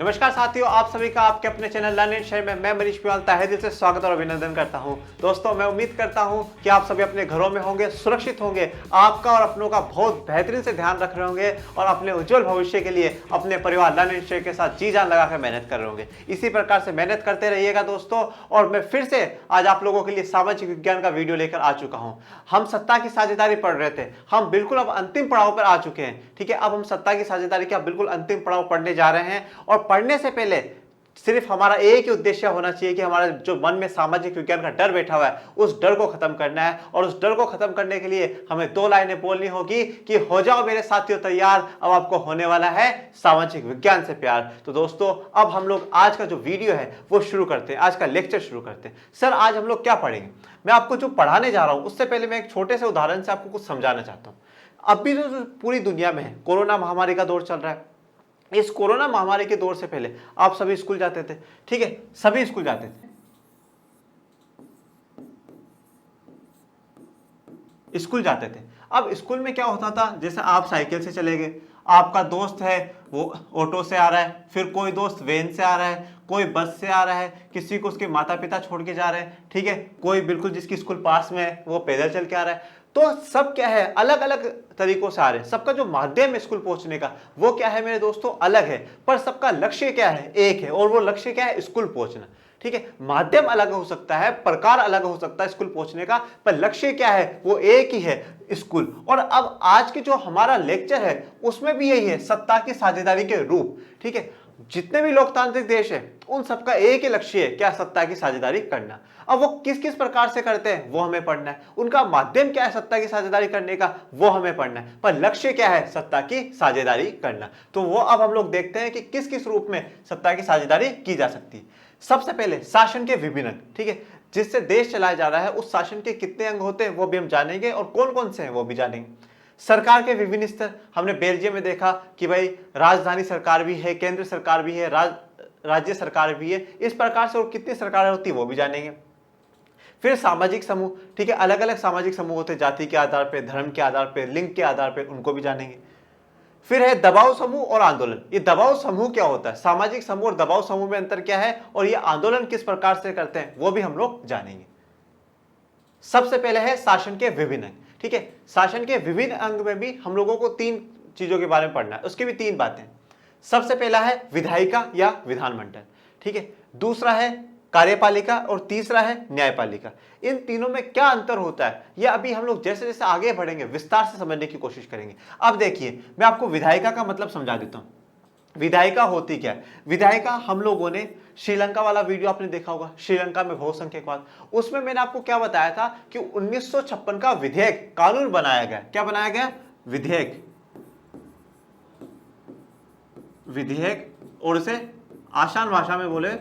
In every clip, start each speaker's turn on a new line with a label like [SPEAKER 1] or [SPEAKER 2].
[SPEAKER 1] नमस्कार साथियों, आप सभी का आपके अपने चैनल लर्न एंड शेयर में मैं मनीष पिवाल तहे दिल से स्वागत और अभिनंदन करता हूं। दोस्तों, मैं उम्मीद करता हूं कि आप सभी अपने घरों में होंगे, सुरक्षित होंगे, आपका और अपनों का बहुत बेहतरीन से ध्यान रख रहे होंगे और अपने उज्जवल भविष्य के लिए अपने परिवार लर्न एंड शेयर के साथ जी जान लगाकर मेहनत कर रहे होंगे। इसी प्रकार से मेहनत करते रहिएगा दोस्तों। और मैं फिर से आज आप लोगों के लिए सामाजिक विज्ञान का वीडियो लेकर आ चुका हूं। हम सत्ता की साझेदारी पढ़ रहे थे, हम बिल्कुल अब अंतिम पड़ाव पर आ चुके हैं। ठीक है, अब हम सत्ता की साझेदारी का बिल्कुल अंतिम पड़ाव पढ़ने जा रहे हैं। और पढ़ने से पहले सिर्फ हमारा एक ही उद्देश्य होना चाहिए कि हमारा जो मन में सामाजिक विज्ञान का डर बैठा हुआ है उस डर को खत्म करना है। और उस डर को खत्म करने के लिए हमें दो लाइनें बोलनी होगी कि हो जाओ मेरे साथियों तैयार, अब आपको होने वाला है सामाजिक विज्ञान से प्यार। तो दोस्तों, अब हम लोग आज का जो वीडियो है वो शुरू करते हैं, आज का लेक्चर शुरू करते हैं। सर, आज हम लोग क्या पढ़ेंगे? मैं आपको जो पढ़ाने जा रहा हूं उससे पहले मैं एक छोटे से उदाहरण से आपको कुछ समझाना चाहता हूं। अभी जो पूरी दुनिया में है, कोरोना महामारी का दौर चल रहा है। इस कोरोना महामारी के दौर से पहले आप सभी स्कूल जाते थे। ठीक है, सभी स्कूल जाते थे, स्कूल जाते थे। अब स्कूल में क्या होता था, जैसे आप साइकिल से चले गए, आपका दोस्त है वो ऑटो से आ रहा है, फिर कोई दोस्त वैन से आ रहा है, कोई बस से आ रहा है, किसी को उसके माता पिता छोड़ के जा रहे हैं। ठीक है, कोई बिल्कुल जिसकी स्कूल पास में है वो पैदल चल के आ रहा है। तो सब क्या है, अलग अलग तरीकों से आ रहे हैं। सबका जो माध्यम है स्कूल पहुंचने का वो क्या है मेरे दोस्तों, अलग है, पर सबका लक्ष्य क्या है, एक है। और वो लक्ष्य क्या है, स्कूल पहुंचना। ठीक है, माध्यम अलग हो सकता है, प्रकार अलग हो सकता है स्कूल पहुंचने का, पर लक्ष्य क्या है, वो एक ही है, स्कूल। और अब आज की जो हमारा लेक्चर है उसमें भी यही है, सत्ता की साझेदारी के रूप। ठीक है, जितने भी लोकतांत्रिक देश है उन सबका एक ही लक्ष्य है, क्या, सत्ता की साझेदारी करना। अब वो किस किस प्रकार से करते हैं वो हमें पढ़ना है, उनका माध्यम क्या है सत्ता की साझेदारी करने का वो हमें पढ़ना है, पर लक्ष्य क्या है, सत्ता की साझेदारी करना। तो वो अब हम लोग देखते हैं कि किस किस रूप में सत्ता की साझेदारी की जा सकती है। सबसे पहले शासन के विभिन्न अंग। ठीक है, जिससे देश चलाया जा रहा है उस शासन के कितने अंग होते हैं वो भी हम जानेंगे, और कौन कौन से हैं वो भी जानेंगे। सरकार के विभिन्न स्तर, हमने बेल्जियम में देखा कि भाई राजधानी सरकार भी है, केंद्र सरकार भी है, राज्य सरकार भी है। इस प्रकार से और कितनी सरकारें होती है वो भी जानेंगे। फिर सामाजिक समूह। ठीक है, अलग अलग सामाजिक समूह होते हैं, जाति के आधार पर, धर्म के आधार पर, लिंग के आधार पर, उनको भी जानेंगे। फिर है दबाव समूह और आंदोलन। ये दबाव समूह क्या होता है, सामाजिक समूह और दबाव समूह में अंतर क्या है, और ये आंदोलन किस प्रकार से करते हैं वो भी हम लोग जानेंगे। सबसे पहले है शासन के विभिन्न अंग। ठीक है, शासन के विभिन्न अंग में भी हम लोगों को तीन चीजों के बारे में पढ़ना है, उसकी भी तीन बातें। सबसे पहला है विधायिका या विधानमंडल। ठीक है, दूसरा है कार्यपालिका और तीसरा है न्यायपालिका। इन तीनों में क्या अंतर होता है ये अभी हम लोग जैसे जैसे आगे बढ़ेंगे विस्तार से समझने की कोशिश करेंगे। अब देखिए, मैं आपको विधायिका का मतलब समझा देता हूं। विधायिका होती क्या है? विधायिका, हम लोगों ने श्रीलंका वाला वीडियो आपने देखा होगा, श्रीलंका में बहुसंख्यकवाद, उसमें मैंने आपको क्या बताया था कि 1956 का विधेयक, कानून बनाया गया। क्या बनाया गया? विधेयक। विधेयक, और उसे आसान भाषा में बोले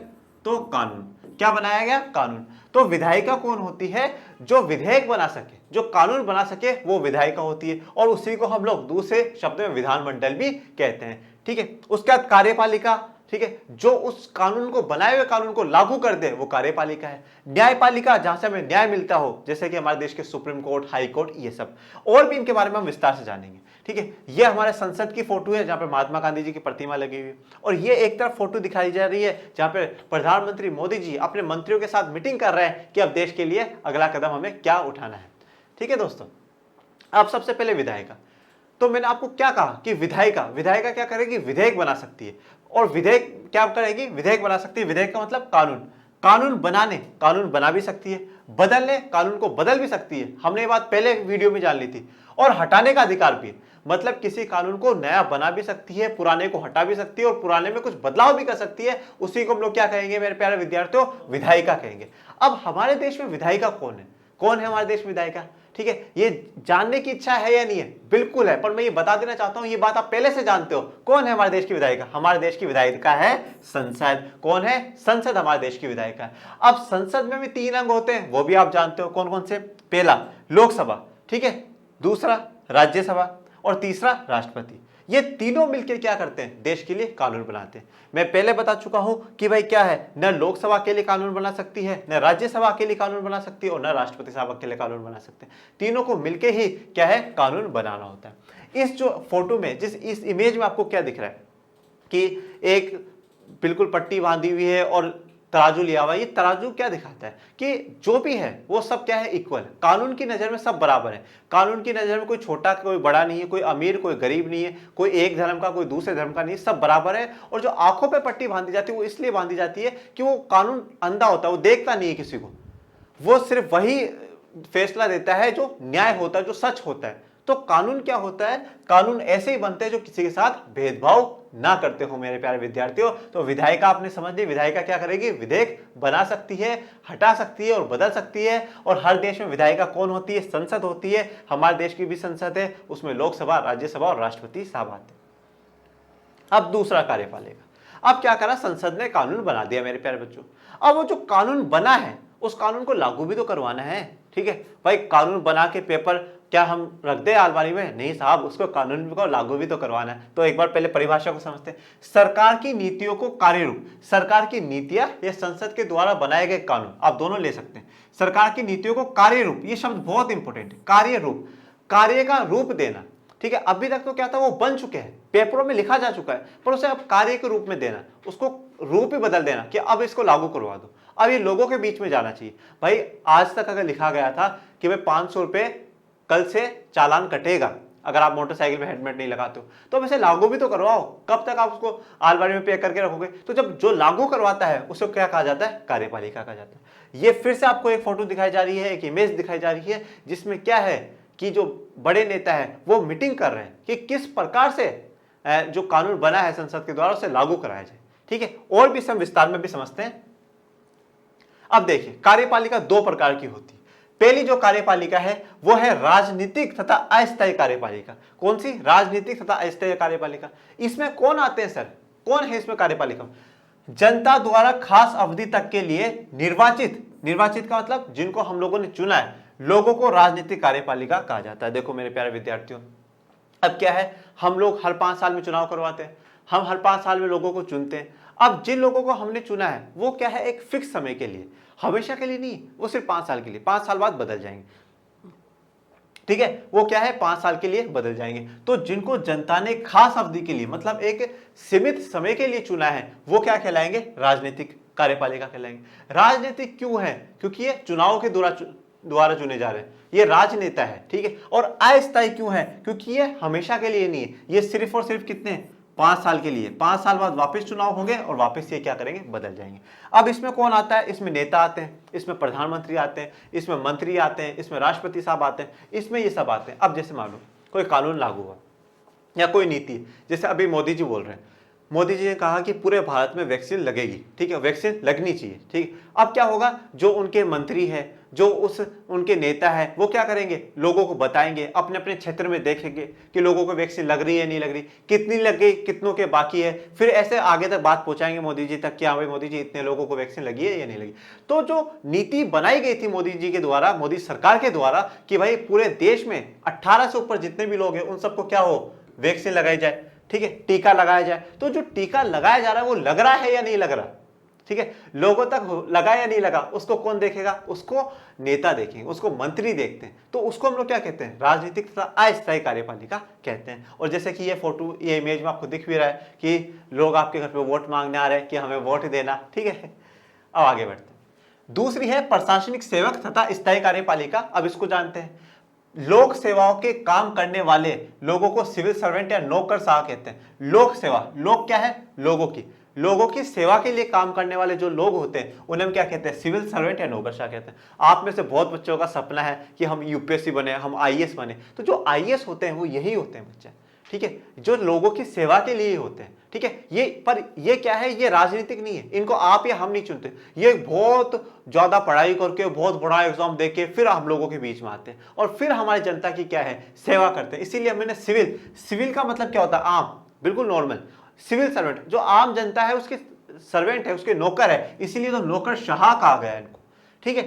[SPEAKER 1] तो कानून। क्या बनाया गया? कानून। तो विधायिका कौन होती है? जो विधेयक बना सके, जो कानून बना सके, वो विधायिका होती है। और उसी को हम लोग दूसरे शब्द में विधानमंडल भी कहते हैं। ठीक है, उसके बाद कार्यपालिका। ठीक है, जो उस कानून को, बनाए हुए कानून को लागू कर दे, वो कार्यपालिका है। न्यायपालिका, जहां से हमें न्याय मिलता हो, जैसे कि हमारे देश के सुप्रीम कोर्ट, हाई कोर्ट, ये सब। और भी इनके बारे में हम विस्तार से जानेंगे। ठीक है, ये हमारे संसद की फोटो है जहां पे महात्मा गांधी जी की प्रतिमा लगी हुई है, और ये एक तरफ फोटो दिखाई जा रही है जहां पे प्रधानमंत्री मोदी जी अपने मंत्रियों के साथ मीटिंग कर रहे हैं कि अब देश के लिए अगला कदम हमें क्या उठाना है। ठीक है दोस्तों, अब सबसे पहले विधायिका। तो मैंने आपको क्या कहा कि विधायिका, विधायिका क्या करेगी? विधेयक बना सकती है। और विधेयक क्या करेगी? विधेयक बना सकती है। विधेयक का मतलब कानून। कानून बनाने, कानून बना भी सकती है, बदलने, कानून को बदल भी सकती है। हमने ये बात पहले वीडियो में जान ली थी। और हटाने का अधिकार भी है, मतलब किसी कानून को नया बना भी सकती है, पुराने को हटा भी सकती है, और पुराने में कुछ बदलाव भी कर सकती है। उसी को हम लोग क्या कहेंगे मेरे प्यारे विद्यार्थियों? विधायिका कहेंगे। अब हमारे देश में विधायिका कौन है? कौन है हमारे देश में विधायिका? ठीक है, ये जानने की इच्छा है या नहीं है? बिल्कुल है, पर मैं ये बता देना चाहता हूं, ये बात आप पहले से जानते हो। कौन है हमारे देश की विधायिका? हमारे देश की विधायिका है संसद। कौन है? संसद हमारे देश की विधायिका है। अब संसद में भी तीन अंग होते हैं, वो भी आप जानते हो। कौन कौन से? पहला लोकसभा, ठीक है, दूसरा राज्यसभा, और तीसरा राष्ट्रपति। ये तीनों मिलकर क्या करते हैं? देश के लिए कानून बनाते हैं। मैं पहले बता चुका हूं कि भाई क्या है, न लोकसभा के लिए कानून बना सकती है, न राज्यसभा के लिए कानून बना सकती है, और न राष्ट्रपति साहब के लिए कानून बना सकते हैं। तीनों को मिलकर ही क्या है? कानून बनाना होता है। इस जो फोटो में, इस इमेज में आपको क्या दिख रहा है कि एक बिल्कुल पट्टी बांधी हुई है और तराजू लिया हुआ है। ये तराजू क्या दिखाता है कि जो भी है वो सब क्या है, इक्वल है। कानून की नजर में सब बराबर है। कानून की नजर में कोई छोटा कोई बड़ा नहीं है, कोई अमीर कोई गरीब नहीं है, कोई एक धर्म का कोई दूसरे धर्म का नहीं, सब बराबर है। और जो आंखों पे पट्टी बांधी जाती है वो इसलिए बांधी जाती है कि वो कानून अंधा होता है, वो देखता नहीं है किसी को, वो सिर्फ वही फैसला देता है जो न्याय होता है, जो सच होता है। तो कानून क्या होता है, कानून ऐसे ही बनते हैं जो किसी के साथ भेदभाव ना करते हो मेरे प्यारे विद्यार्थियों। तो विधायिका आपने समझ ली, विधायिका क्या करेगी, विधेयक बना सकती है, हटा सकती है और बदल सकती है। और हर देश में विधायिका कौन होती है, संसद होती है। हमारे देश की भी संसद है, उसमें लोकसभा, राज्यसभा और राष्ट्रपति साहब आते हैं। अब दूसरा कार्यपालिका, अब क्या करा, संसद ने कानून बना दिया मेरे प्यारे बच्चों। अब वो जो कानून बना है उस कानून को लागू भी तो करवाना है, ठीक है भाई। कानून बना के पेपर क्या हम रख दे अलमारी में, नहीं साहब, उसको कानून को लागू भी तो करवाना है। तो एक बार पहले परिभाषा को समझते हैं। सरकार की नीतियों को कार्यरूप, सरकार की नीतियां या संसद के द्वारा बनाए गए कानून, आप दोनों ले सकते हैं। सरकार की नीतियों को कार्यरूप, ये शब्द बहुत इंपॉर्टेंट है, कार्यरूप, कार्य का रूप देना, ठीक है। अभी तक तो क्या था, वो बन चुके हैं, पेपरों में लिखा जा चुका है, पर उसे अब कार्य के रूप में देना, उसको रूप ही बदल देना कि अब इसको लागू करवा दो। अब ये लोगों के बीच में जाना चाहिए। भाई आज तक अगर लिखा गया था कि भाई 500 रुपए कल से चालान कटेगा अगर आप मोटरसाइकिल में हेलमेट नहीं लगाते हो, तो अब इसे लागू भी तो करवाओ। कब तक आप उसको अलमारी में पैक करके रखोगे? तो जब जो लागू करवाता है उसको क्या कहा जाता है, कार्यपालिका कहा जाता है। ये फिर से आपको एक फोटो दिखाई जा रही है, एक इमेज दिखाई जा रही है, जिसमें क्या है कि जो बड़े नेता है वो मीटिंग कर रहे हैं कि किस प्रकार से जो कानून बना है संसद के द्वारा उसे लागू कराया जाए, ठीक है। और भी हम विस्तार में भी समझते हैं। अब देखिए, कार्यपालिका दो प्रकार की होती है। पहली जो कार्यपालिका है वो है राजनीतिक तथा अस्थायी कार्यपालिका। कौन सी? राजनीतिक तथा अस्थायी कार्यपालिका। इसमें कौन आते हैं सर, कौन है इसमें कार्यपालिका? जनता द्वारा खास अवधि तक के लिए निर्वाचित, निर्वाचित का मतलब जिनको हम लोगों ने चुना है, लोगों को राजनीतिक कार्यपालिका कहा जाता है। देखो मेरे प्यारे विद्यार्थियों, अब क्या है, हम लोग हर 5 साल में चुनाव करवाते हैं, हम हर 5 साल में लोगों को चुनते हैं। अब जिन लोगों को हमने चुना है वो क्या है, एक फिक्स समय के लिए, हमेशा के लिए नहीं, वो सिर्फ 5 साल के लिए, 5 साल बाद बदल जाएंगे, ठीक है। वो क्या है, 5 साल के लिए बदल जाएंगे। तो जिनको जनता ने खास अवधि के लिए, मतलब एक सीमित समय के लिए चुना है, वो क्या कहलाएंगे, राजनीतिक कार्यपालिका कहलाएंगे। राजनीतिक क्यों है? क्योंकि ये चुनाव के द्वारा चुने जा रहे हैं, ये राजनेता है, ठीक है। और अस्थायी क्यों है? क्योंकि ये हमेशा के लिए नहीं है, ये सिर्फ और सिर्फ कितने, 5 साल के लिए। 5 साल बाद वापस चुनाव होंगे और वापस ये क्या करेंगे, बदल जाएंगे। अब इसमें कौन आता है? इसमें नेता आते हैं, इसमें प्रधानमंत्री आते हैं, इसमें मंत्री आते हैं, इसमें राष्ट्रपति साहब आते हैं, इसमें ये सब आते हैं। अब जैसे मान लो कोई कानून लागू हुआ या कोई नीति, जैसे अभी मोदी जी बोल रहे हैं, मोदी जी ने कहा कि पूरे भारत में वैक्सीन लगेगी, ठीक है, वैक्सीन लगनी चाहिए, ठीक। अब क्या होगा, जो उनके मंत्री है, जो उनके नेता है, वो क्या करेंगे, लोगों को बताएंगे, अपने अपने क्षेत्र में देखेंगे कि लोगों को वैक्सीन लग रही है नहीं लग रही, कितनी लग गई, कितनों के बाकी है, फिर ऐसे आगे तक बात पहुंचाएंगे मोदी जी तक कि हाँ भाई मोदी जी इतने लोगों को वैक्सीन लगी है या नहीं लगी। तो जो नीति बनाई गई थी मोदी जी के द्वारा, मोदी सरकार के द्वारा, कि भाई पूरे देश में 18 से ऊपर जितने भी लोग हैं उन सबको क्या हो, वैक्सीन लगाई जाए, ठीक है, टीका लगाया जाए। तो जो टीका लगाया जा रहा है वो लग रहा है या नहीं लग रहा, ठीक है, लोगों तक लगा या नहीं लगा, उसको कौन देखेगा, उसको नेता देखेंगे, उसको मंत्री देखते हैं। तो उसको हम लोग क्या कहते हैं, राजनीतिक तथा अस्थायी कार्यपालिका कहते हैं। और जैसे कि ये फोटो, ये इमेज में आपको दिख भी रहा है कि लोग आपके घर पे वोट मांगने आ रहे हैं कि हमें वोट देना, ठीक है। अब आगे बढ़ते हैं। दूसरी है प्रशासनिक सेवक तथा स्थायी कार्यपालिका। अब इसको जानते हैं। लोक सेवाओं के काम करने वाले लोगों को सिविल सर्वेंट या नौकरशाह कहते हैं। लोक सेवा, लोक क्या है, लोगों की सेवा के लिए काम करने वाले जो लोग होते हैं उन्हें हम क्या कहते हैं, सिविल सर्वेंट या नौकरशाह कहते हैं। आप में से बहुत बच्चों का सपना है कि हम यूपीएससी बने, हम आईएएस बने। तो जो आईएएस होते हैं वो यही होते हैं बच्चे, ठीक है, जो लोगों की सेवा के लिए होते हैं, ठीक है। ये क्या है, ये राजनीतिक नहीं है, इनको आप या हम नहीं चुनते, ये बहुत ज्यादा पढ़ाई करके, बहुत बड़ा एग्जाम देके फिर हम लोगों के बीच में आते हैं और फिर हमारी जनता की क्या है, सेवा करते हैं। इसीलिए मैंने सिविल का मतलब क्या होता है, आम, बिल्कुल नॉर्मल। सिविल सर्वेंट जो आम जनता है उसके सर्वेंट है, उसके नौकर है, इसीलिए तो नौकरशाह कहा गया है इनको, ठीक है।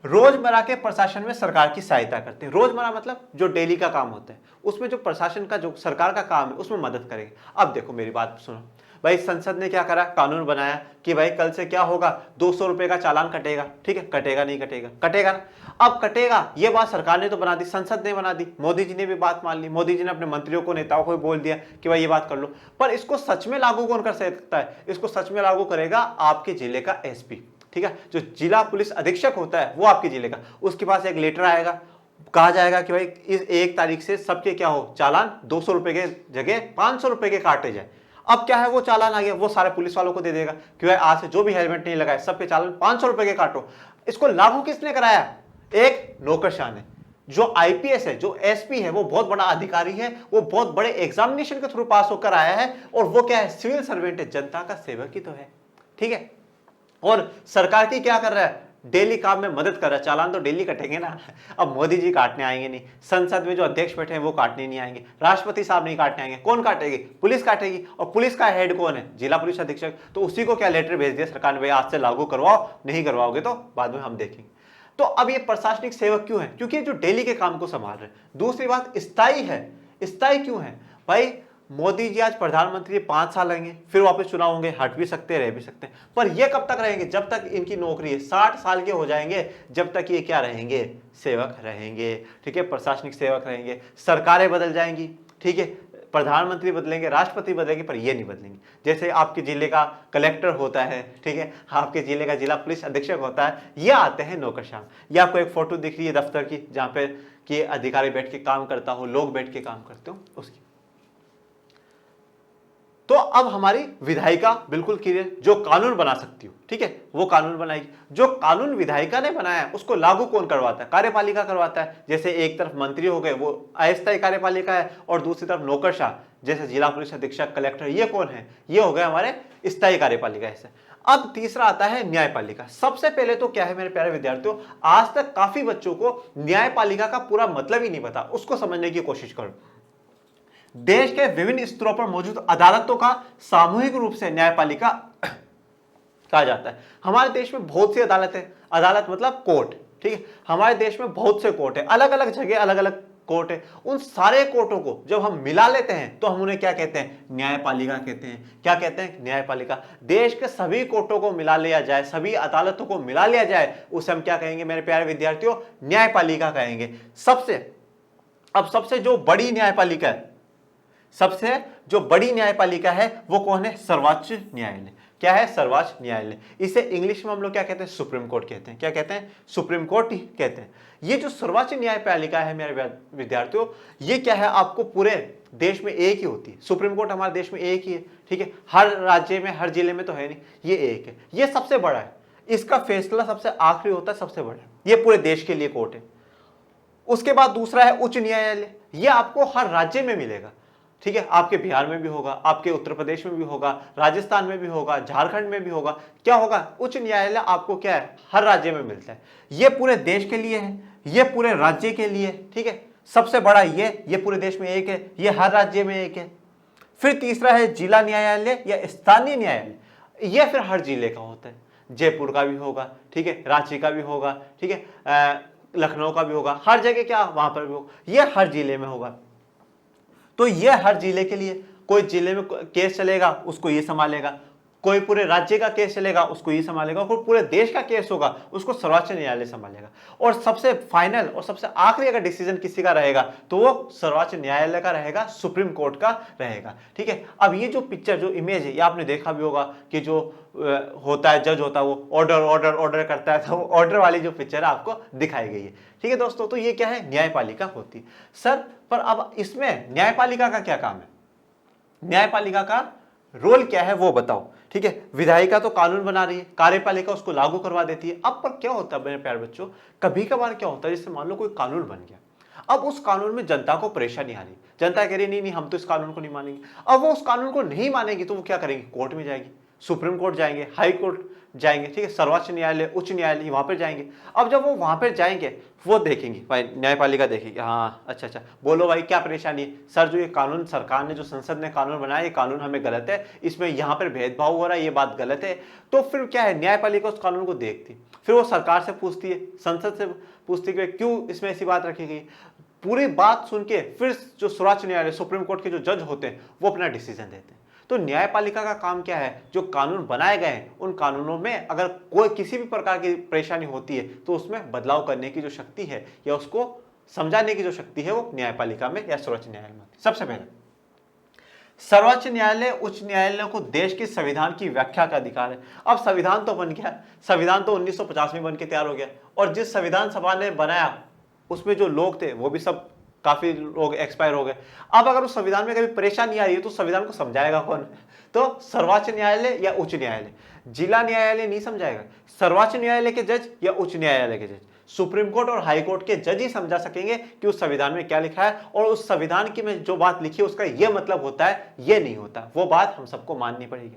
[SPEAKER 1] रोजमर्रा के प्रशासन में सरकार की सहायता करते हैं। रोजमर्रा मतलब जो डेली का काम होता है उसमें जो प्रशासन का, जो सरकार का काम है उसमें मदद करेंगे। अब देखो मेरी बात सुनो, भाई संसद ने क्या करा, कानून बनाया कि भाई कल से क्या होगा, 200 रुपए का चालान कटेगा। ठीक है, कटेगा नहीं कटेगा, कटेगा ना। अब कटेगा, ये बात सरकार ने तो बना दी, संसद ने बना दी, मोदी जी ने भी बात मान ली, मोदी जी ने अपने मंत्रियों को, नेताओं को बोल दिया कि भाई ये बात कर लो। पर इसको सच में लागू कौन कर सकता है? इसको सच में लागू करेगा आपके जिले का एसपी। ठीक है, जो जिला पुलिस अधीक्षक होता है वो आपके जिले का, उसके पास एक लेटर आएगा, कहा जाएगा कि भाई इस 1 तारीख से सबके क्या हो, चालान 200 रुपए के जगह 500 रुपए के काटे जाए। अब क्या है, वो चालान आ गया, वो सारे पुलिस वालों को दे देगा कि भाई आज से जो भी हेलमेट नहीं लगाए सबके चालान 500 रुपए के काटो। इसको लागू किसने कराया? एक नौकरशाह ने। जो आईपीएस है, जो एसपी है, वो बहुत बड़ा अधिकारी है, वो बहुत बड़े एग्जामिनेशन के थ्रू पास होकर आया है, और वो क्या है, सिविल सर्वेंट है, जनता का सेवक ही तो है। ठीक है, और सरकार की क्या कर रहा है, डेली काम में मदद कर रहा है। चालान तो डेली कटेंगे ना, अब मोदी जी काटने आएंगे नहीं, संसद में जो अध्यक्ष बैठे हैं वो काटने नहीं आएंगे, राष्ट्रपति साहब नहीं काटने आएंगे, कौन काटेगी? पुलिस काटेगी। और पुलिस का हेड कौन है? जिला पुलिस अधीक्षक। तो उसी को क्या लेटर भेज दिया सरकार ने, भाई आज से लागू करवाओ, नहीं करवाओगे तो बाद में हम देखेंगे। तो अब ये प्रशासनिक सेवक क्यों है? क्योंकि जो डेली के काम को संभाल रहे हैं। दूसरी बात, स्थायी है। स्थायी क्यों है भाई? मोदी जी आज प्रधानमंत्री 5 साल रहेंगे, फिर वापस चुनाव होंगे, हट भी सकते हैं, रह भी सकते हैं, पर ये कब तक रहेंगे? जब तक इनकी नौकरी है, 60 साल के हो जाएंगे, जब तक ये क्या रहेंगे, सेवक रहेंगे। ठीक है, प्रशासनिक सेवक रहेंगे। सरकारें बदल जाएंगी, ठीक है, प्रधानमंत्री बदलेंगे, राष्ट्रपति बदलेंगे, पर ये नहीं बदलेंगे। जैसे आपके जिले का कलेक्टर होता है, ठीक है, आपके जिले का जिला पुलिस अधीक्षक होता है, ये आते हैं नौकरशाह। ये आपको एक फोटो दिख रही है दफ्तर की, जहां पे कि अधिकारी बैठ के काम करता हो, लोग बैठ के काम करते हो, उसकी। तो अब हमारी विधायिका बिल्कुल क्लियर, जो कानून बना सकती हो, ठीक है, वो कानून बनाएगी। जो कानून विधायिका ने बनाया है उसको लागू कौन करवाता है? कार्यपालिका करवाता है। जैसे एक तरफ मंत्री हो गए, वो अस्थायी कार्यपालिका है, और दूसरी तरफ नौकरशाह जैसे जिला पुलिस अधीक्षक, कलेक्टर, ये कौन है? ये हो गए हमारे स्थायी कार्यपालिका। ऐसे अब तीसरा आता है न्यायपालिका। सबसे पहले तो क्या है मेरे प्यारे विद्यार्थियों, आज तक काफी बच्चों को न्यायपालिका का पूरा मतलब ही नहीं पता, उसको समझने की कोशिश करो। देश के विभिन्न स्तरों पर मौजूद अदालतों का सामूहिक रूप से न्यायपालिका कहा जाता है। हमारे देश में बहुत सी अदालतें, अदालत मतलब कोर्ट, ठीक है, हमारे देश में बहुत से कोर्ट है, अलग अलग जगह अलग अलग कोर्ट है। उन सारे कोर्टों को जब हम मिला लेते हैं तो हम उन्हें क्या कहते हैं? न्यायपालिका कहते हैं। क्या कहते हैं? न्यायपालिका। देश के सभी कोर्टों को मिला लिया जाए, सभी अदालतों को मिला लिया जाए, उसे हम क्या कहेंगे मेरे प्यारे विद्यार्थियों? न्यायपालिका कहेंगे। सबसे जो बड़ी न्यायपालिका है, सबसे जो बड़ी न्यायपालिका है वो कौन है? सर्वोच्च न्यायालय। क्या है? सर्वोच्च न्यायालय। इसे इंग्लिश में हम लोग क्या कहते हैं? सुप्रीम कोर्ट कहते हैं। क्या कहते हैं? सुप्रीम कोर्ट ही कहते हैं। ये जो सर्वोच्च न्यायपालिका है मेरे विद्यार्थियों, ये क्या है, आपको पूरे देश में एक ही होती है। सुप्रीम कोर्ट हमारे देश में एक ही है, ठीक है, हर राज्य में, हर जिले में तो है नहीं, ये एक है, ये सबसे बड़ा है, इसका फैसला सबसे आखिरी होता है, सबसे बड़ा है, ये पूरे देश के लिए कोर्ट है। उसके बाद दूसरा है उच्च न्यायालय, ये आपको हर राज्य में मिलेगा, ठीक है, आपके बिहार में भी होगा, आपके उत्तर प्रदेश में भी होगा, राजस्थान में भी होगा, झारखंड में भी होगा। क्या होगा? उच्च न्यायालय आपको क्या है, हर राज्य में मिलता है। ये पूरे देश के लिए है, ये पूरे राज्य के लिए, ठीक है, सबसे बड़ा ये पूरे देश में एक है, ये हर राज्य में एक है। फिर तीसरा है जिला न्यायालय या स्थानीय न्यायालय, ये फिर हर जिले का होता है, जयपुर का भी होगा, ठीक है, रांची का भी होगा, ठीक है, लखनऊ का भी होगा, हर जगह क्या वहां पर भी होगा, ये हर जिले में होगा। तो ये हर जिले के लिए, कोई जिले में केस चलेगा उसको ये संभालेगा, कोई पूरे राज्य का केस चलेगा उसको ये संभालेगा, कोई पूरे देश का केस होगा उसको सर्वोच्च न्यायालय संभालेगा। और सबसे फाइनल और सबसे आखिरी अगर डिसीजन किसी का रहेगा तो वो सर्वोच्च न्यायालय का रहेगा, सुप्रीम कोर्ट का रहेगा, ठीक है। अब ये जो पिक्चर, जो इमेज है, ये आपने देखा भी होगा कि जो होता है, जज होता है, वो ऑर्डर ऑर्डर ऑर्डर करता है, तो वो ऑर्डर वाली जो पिक्चर है आपको दिखाई गई है, ठीक है दोस्तों। तो ये क्या है? न्यायपालिका होती है। सर पर अब इसमें न्यायपालिका का क्या काम है, न्यायपालिका का रोल क्या है वो बताओ, ठीक है। विधायिका तो कानून बना रही है, कार्यपालिका उसको लागू करवा देती है। अब पर क्या होता है मेरे प्यारे बच्चों, कभी कभार क्या होता है, जैसे मान लो कोई कानून बन गया, अब उस कानून में जनता को परेशानी आ रही, जनता कह रही नहीं नहीं हम तो इस कानून को नहीं मानेंगे। अब वो उस कानून को नहीं मानेगी तो वो क्या करेंगे? कोर्ट में जाएगी, सुप्रीम कोर्ट जाएंगे, हाई कोर्ट जाएंगे, ठीक है, सर्वोच्च न्यायालय, उच्च न्यायालय, वहां पर जाएंगे। अब जब वो वहां पर जाएंगे, वो देखेंगे भाई, न्यायपालिका देखेगी, हाँ अच्छा बोलो भाई क्या परेशानी है? सर जो ये कानून सरकार ने, जो संसद ने कानून बनाया, ये कानून हमें गलत है, इसमें यहाँ पर भेदभाव हो रहा है, ये बात गलत है। तो फिर क्या है, न्यायपालिका उस कानून को देखती, फिर वो सरकार से पूछती है, संसद से पूछती है क्यों इसमें ऐसी बात रखी गई। पूरी बात सुन के फिर जो सर्वोच्च न्यायालय, सुप्रीम कोर्ट के जो जज होते हैं, वो अपना डिसीजन देते हैं। तो न्यायपालिका का काम क्या है, जो कानून बनाए गए हैं उन कानूनों में अगर कोई किसी भी प्रकार की परेशानी होती है तो उसमें बदलाव करने की जो शक्ति है या उसको समझाने की जो शक्ति है वो न्यायपालिका में या सर्वोच्च न्यायालय में। सबसे पहले सर्वोच्च न्यायालय उच्च न्यायालय को देश के संविधान की व्याख्या का अधिकार है। अब संविधान तो बन गया, संविधान तो 1950 में बन के तैयार हो गया, और जिस संविधान सभा ने बनाया उसमें जो लोग थे वो भी सब काफी लोग एक्सपायर हो गए। अब अगर उस संविधान में कभी परेशानी आ रही है तो संविधान को समझाएगा कौन? तो सर्वोच्च न्यायालय या उच्च न्यायालय। जिला न्यायालय नहीं समझाएगा, सर्वोच्च न्यायालय के जज या उच्च न्यायालय के जज, सुप्रीम कोर्ट और हाई कोर्ट के जज ही समझा सकेंगे कि उस संविधान में क्या लिखा है, और उस संविधान की में जो बात लिखी है उसका यह मतलब होता है, यह नहीं होता। वो बात हम सबको माननी पड़ेगी।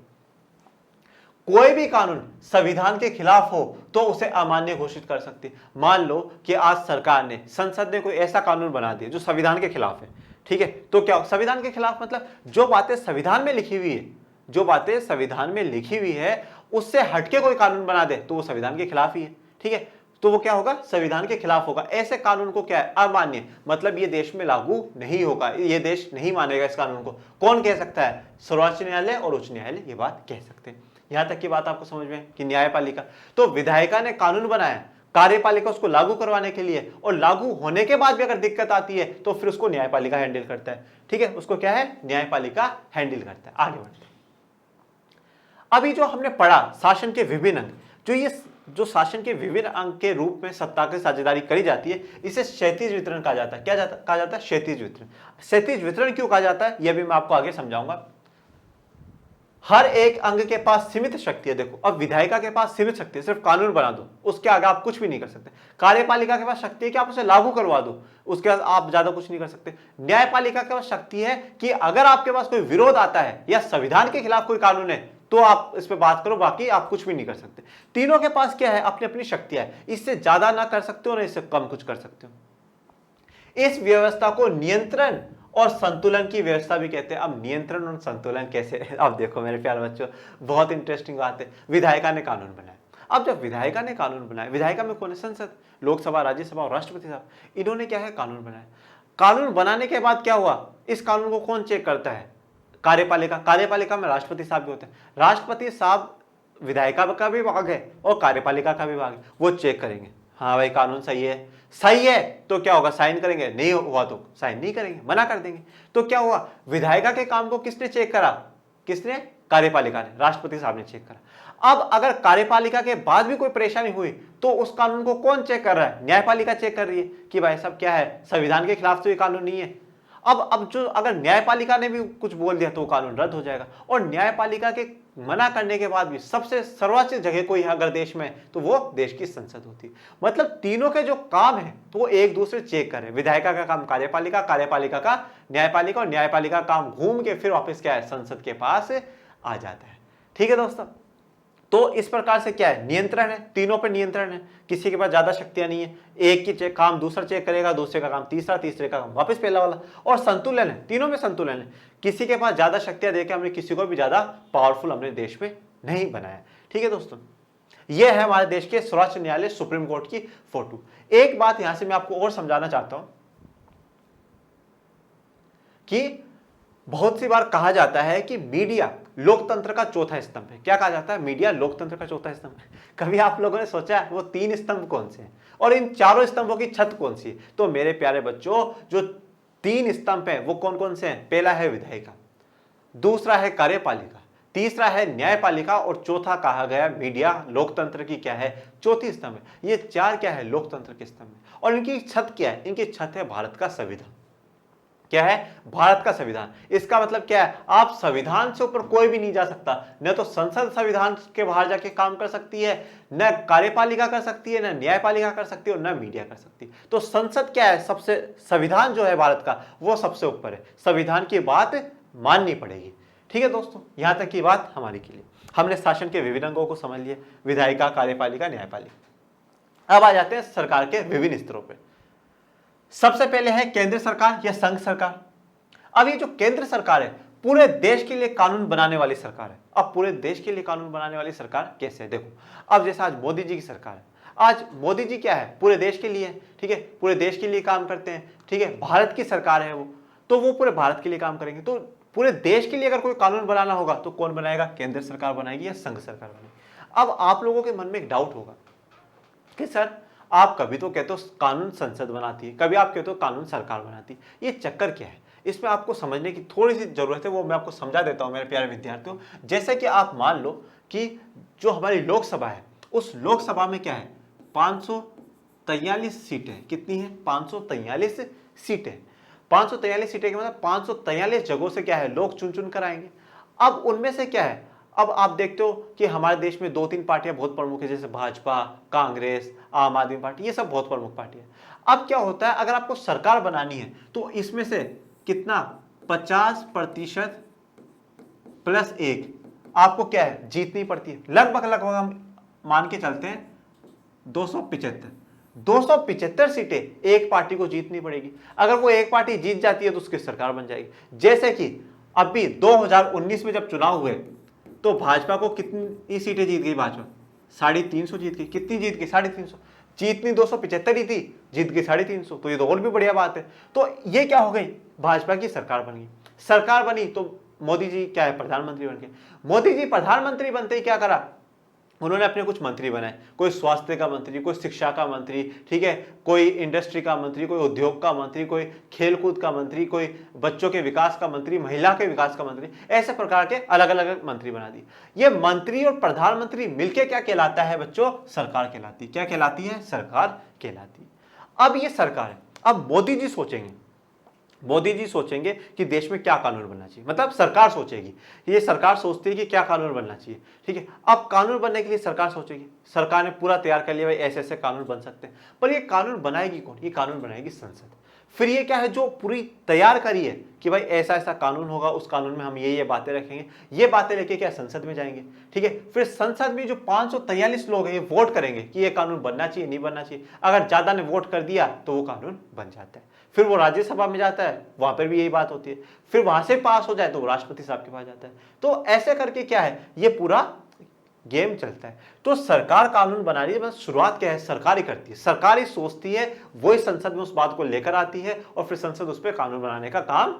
[SPEAKER 1] कोई भी कानून संविधान के खिलाफ हो तो उसे अमान्य घोषित कर सकती है। मान लो कि आज सरकार ने, संसद ने कोई ऐसा कानून बना दिया जो संविधान के खिलाफ है, ठीक है, तो क्या संविधान के खिलाफ मतलब जो बातें संविधान में लिखी हुई है, जो बातें संविधान में लिखी हुई है उससे हटके कोई कानून बना दे तो वो संविधान के खिलाफ ही है, ठीक है, तो वो क्या होगा, संविधान के खिलाफ होगा। ऐसे कानून को क्या है, अमान्य, मतलब ये देश में लागू नहीं होगा, ये देश नहीं मानेगा इस कानून को। कौन कह सकता है? सर्वोच्च न्यायालय और उच्च न्यायालय ये बात कह सकते हैं। यहां तक की बात आपको समझ में कि न्यायपालिका, तो विधायिका ने कानून बनाया, कार्यपालिका उसको लागू करवाने के लिए, और लागू होने के बाद भी अगर दिक्कत आती है तो फिर उसको न्यायपालिका हैंडल करता है, ठीक है, उसको क्या है, न्यायपालिका हैंडल करता है। आगे बढ़ते हैं। अभी जो हमने पढ़ा शासन के विभिन्न अंग, जो शासन के विभिन्न अंग के रूप में सत्ता की साझेदारी करी जाती है, इसे क्षैतिज वितरण कहा जाता है। क्या कहा जाता है? क्षैतिज वितरण। क्षैतिज वितरण क्यों कहा जाता है यह भी मैं आपको आगे समझाऊंगा। हर एक अंग के पास सीमित शक्ति है। देखो, अब विधायिका के पास सीमित शक्ति है, सिर्फ कानून बना दो, उसके आगे आप कुछ भी नहीं कर सकते। कार्यपालिका के पास शक्ति है कि आप उसे लागू करवा दो, उसके बाद आप ज्यादा कुछ नहीं कर सकते। न्यायपालिका के पास शक्ति है कि अगर आपके पास कोई विरोध आता है या संविधान के खिलाफ कोई कानून है तो आप इस पे बात करो, बाकी आप कुछ भी नहीं कर सकते। तीनों के पास क्या है, अपनी अपनी शक्तियां है, इससे ज्यादा ना कर सकते हो ना इससे कम कुछ कर सकते हो। इस व्यवस्था को नियंत्रण और संतुलन की व्यवस्था भी कहते हैं। अब नियंत्रण और संतुलन कैसे? अब देखो मेरे प्यारे बच्चों, बहुत इंटरेस्टिंग बात है। विधायिका ने कानून बनाया। अब जब विधायिका ने कानून बनाया, विधायिका में कौन है? संसद, लोकसभा, राज्यसभा और राष्ट्रपति साहब, इन्होंने क्या है, कानून बनाया। कानून बनाने के बाद क्या हुआ, इस कानून को कौन चेक करता है? कार्यपालिका। कार्यपालिका में राष्ट्रपति साहब भी होते हैं। राष्ट्रपति साहब विधायिका का भी भाग है और कार्यपालिका का भी भाग है, वो चेक करेंगे, हाँ भाई कानून सही है, सही है तो क्या होगा, साइन करेंगे, नहीं हुआ तो साइन नहीं करेंगे, मना कर देंगे। तो क्या हुआ, विधायिका के काम को किसने चेक करा? किसने? कार्यपालिका ने, राष्ट्रपति साहब ने चेक करा। अब अगर कार्यपालिका के बाद भी कोई परेशानी हुई तो उस कानून को कौन चेक कर रहा है? न्यायपालिका चेक कर रही है कि भाई साहब क्या है, संविधान के खिलाफ तो ये कानून नहीं है। अब जो अगर न्यायपालिका ने भी कुछ बोल दिया तो वो कानून रद्द हो जाएगा। और न्यायपालिका के मना करने के बाद भी सबसे सर्वोच्च जगह कोई है अगर देश में तो वो देश की संसद होती है। मतलब तीनों के जो काम है तो वो एक दूसरे चेक कर रहे हैं। विधायिका का काम कार्यपालिका, कार्यपालिका का न्यायपालिका, और न्यायपालिका का काम घूम के फिर वापस क्या है, संसद के पास आ जाता है। ठीक है दोस्तों, तो इस प्रकार से क्या है, नियंत्रण है, तीनों पर नियंत्रण है, किसी के पास ज्यादा शक्तियां नहीं है। एक की काम दूसरा चेक करेगा, दूसरे का काम तीसरा, तीसरे का काम वापस पहला वाला। और संतुलन है, तीनों में संतुलन है, किसी के पास ज्यादा शक्तियां देके हमने किसी को भी ज्यादा पावरफुल अपने देश में नहीं बनाया। ठीक है दोस्तों, यह है हमारे देश के सर्वोच्च न्यायालय सुप्रीम कोर्ट की फोटो। एक बात यहां से मैं आपको और समझाना चाहता हूं कि बहुत सी बार कहा जाता है कि मीडिया लोकतंत्र का चौथा स्तंभ है। क्या कहा जाता है? मीडिया लोकतंत्र का चौथा स्तंभ है। कभी आप लोगों ने सोचा है वो तीन स्तंभ कौन से हैं और इन चारों स्तंभों की छत कौन सी है? तो मेरे प्यारे बच्चों, जो तीन स्तंभ हैं वो कौन कौन से हैं? पहला है विधायिका, दूसरा है कार्यपालिका, तीसरा है न्यायपालिका, और चौथा कहा गया मीडिया लोकतंत्र की क्या है, चौथी स्तंभ है। ये चार क्या है, लोकतंत्र के स्तंभ है। और इनकी छत क्या है? इनकी छत है भारत का संविधान। क्या है? भारत का संविधान। इसका मतलब क्या है, आप संविधान से ऊपर कोई भी नहीं जा सकता। न तो संसद संविधान के बाहर जाके काम कर सकती है, न कार्यपालिका कर सकती है, न न्यायपालिका कर सकती है, और न मीडिया कर सकती है। तो संसद क्या है, सबसे, संविधान जो है भारत का वो सबसे ऊपर है। संविधान की बात माननी पड़ेगी। ठीक है दोस्तों, यहां तक की बात हमारी के लिए। हमने शासन के विभिन्न अंगों को समझ लिए, विधायिका, कार्यपालिका, न्यायपालिका। अब आ जाते हैं सरकार के विभिन्न स्तरों पर। सबसे पहले है केंद्र सरकार या संघ सरकार। अब ये जो केंद्र सरकार है पूरे देश के लिए कानून बनाने वाली सरकार है। अब पूरे देश के लिए कानून बनाने वाली सरकार कैसे है? देखो, अब जैसे आज मोदी जी की सरकार है, आज मोदी जी क्या है, पूरे देश के लिए, ठीक है, पूरे देश के लिए काम करते हैं। ठीक है, भारत की सरकार है वो, तो वो पूरे भारत के लिए काम करेंगे। तो पूरे देश के लिए अगर कोई कानून बनाना होगा तो कौन बनाएगा? केंद्र सरकार बनाएगी या संघ सरकार बनाएगी? अब आप लोगों के मन में एक डाउट होगा कि सर आप कभी तो कहते हो कानून संसद बनाती है, कभी आप कहते हो कानून सरकार बनाती है, ये चक्कर क्या है? इसमें आपको समझने की थोड़ी सी जरूरत है, वो मैं आपको समझा देता हूं मेरे प्यारे विद्यार्थियों। जैसे कि आप मान लो कि जो हमारी लोकसभा है, उस लोकसभा में क्या है? 543 सीटें। कितनी है? 543 सीटें। 543 सीटें के मतलब 543 जगहों से क्या है? लोग चुन चुन कर आएंगे। अब उनमें से क्या है, अब आप देखते हो कि हमारे देश में 2-3 पार्टियां बहुत प्रमुख है, जैसे भाजपा, कांग्रेस, आम आदमी पार्टी, ये सब बहुत प्रमुख पार्टी है। अब क्या होता है, अगर आपको सरकार बनानी है तो इसमें से कितना? 50% प्लस 1 आपको क्या है? जीतनी पड़ती है। लगभग लगभग हम मान के चलते हैं 275 सीटें एक पार्टी को जीतनी पड़ेगी। अगर वो एक पार्टी जीत जाती है तो उसकी सरकार बन जाएगी। जैसे कि अभी 2019 में जब चुनाव हुए तो भाजपा को कितनी सीटें जीत गई? भाजपा 350 जीत गई। कितनी जीत गई? 350। जीतनी 275 ही थी, जीत गई 350, तो ये तो और भी बढ़िया बात है। तो ये क्या हो गई? भाजपा की सरकार बन गई। सरकार बनी तो मोदी जी क्या है? प्रधानमंत्री बन गए। मोदी जी प्रधानमंत्री बनते ही क्या करा? उन्होंने अपने कुछ मंत्री बनाए, कोई स्वास्थ्य का मंत्री, कोई शिक्षा का मंत्री, ठीक है, कोई इंडस्ट्री का मंत्री, कोई उद्योग का मंत्री, कोई खेलकूद का मंत्री, कोई बच्चों के विकास का मंत्री, महिला के विकास का मंत्री, ऐसे प्रकार के अलग अलग मंत्री बना दिए। ये मंत्री और प्रधानमंत्री मिलकर क्या कहलाता है बच्चों? सरकार कहलाती है। क्या कहलाती है? सरकार कहलाती है। अब ये सरकार है। अब मोदी जी सोचेंगे कि देश में क्या कानून बनना चाहिए, मतलब सरकार सोचेगी, ये सरकार सोचती है कि क्या कानून बनना चाहिए, ठीक है। अब कानून बनने के लिए सरकार सोचेगी, सरकार ने पूरा तैयार कर लिया, भाई ऐसे ऐसे कानून बन सकते हैं, पर ये कानून बनाएगी कौन? ये कानून बनाएगी संसद। फिर ये क्या है, जो पूरी तैयार करी है कि भाई ऐसा ऐसा कानून होगा, उस कानून में हम ये बातें रखेंगे, ये बातें लेके क्या संसद में जाएंगे, ठीक है। फिर संसद में जो 543 लोग हैं ये वोट करेंगे कि ये कानून बनना चाहिए, नहीं बनना चाहिए। अगर ज्यादा ने वोट कर दिया तो वो कानून बन जाता है। फिर वो राज्यसभा में जाता है, वहां पर भी यही बात होती है। फिर वहां से पास हो जाए तो वो राष्ट्रपति साहब के पास जाता है। तो ऐसे करके क्या है, ये पूरा गेम चलता है। तो सरकार कानून बना रही है, बस शुरुआत क्या है, सरकार ही करती है, सरकार ही सोचती है, वही संसद में उस बात को लेकर आती है और फिर संसद उस पर कानून बनाने का काम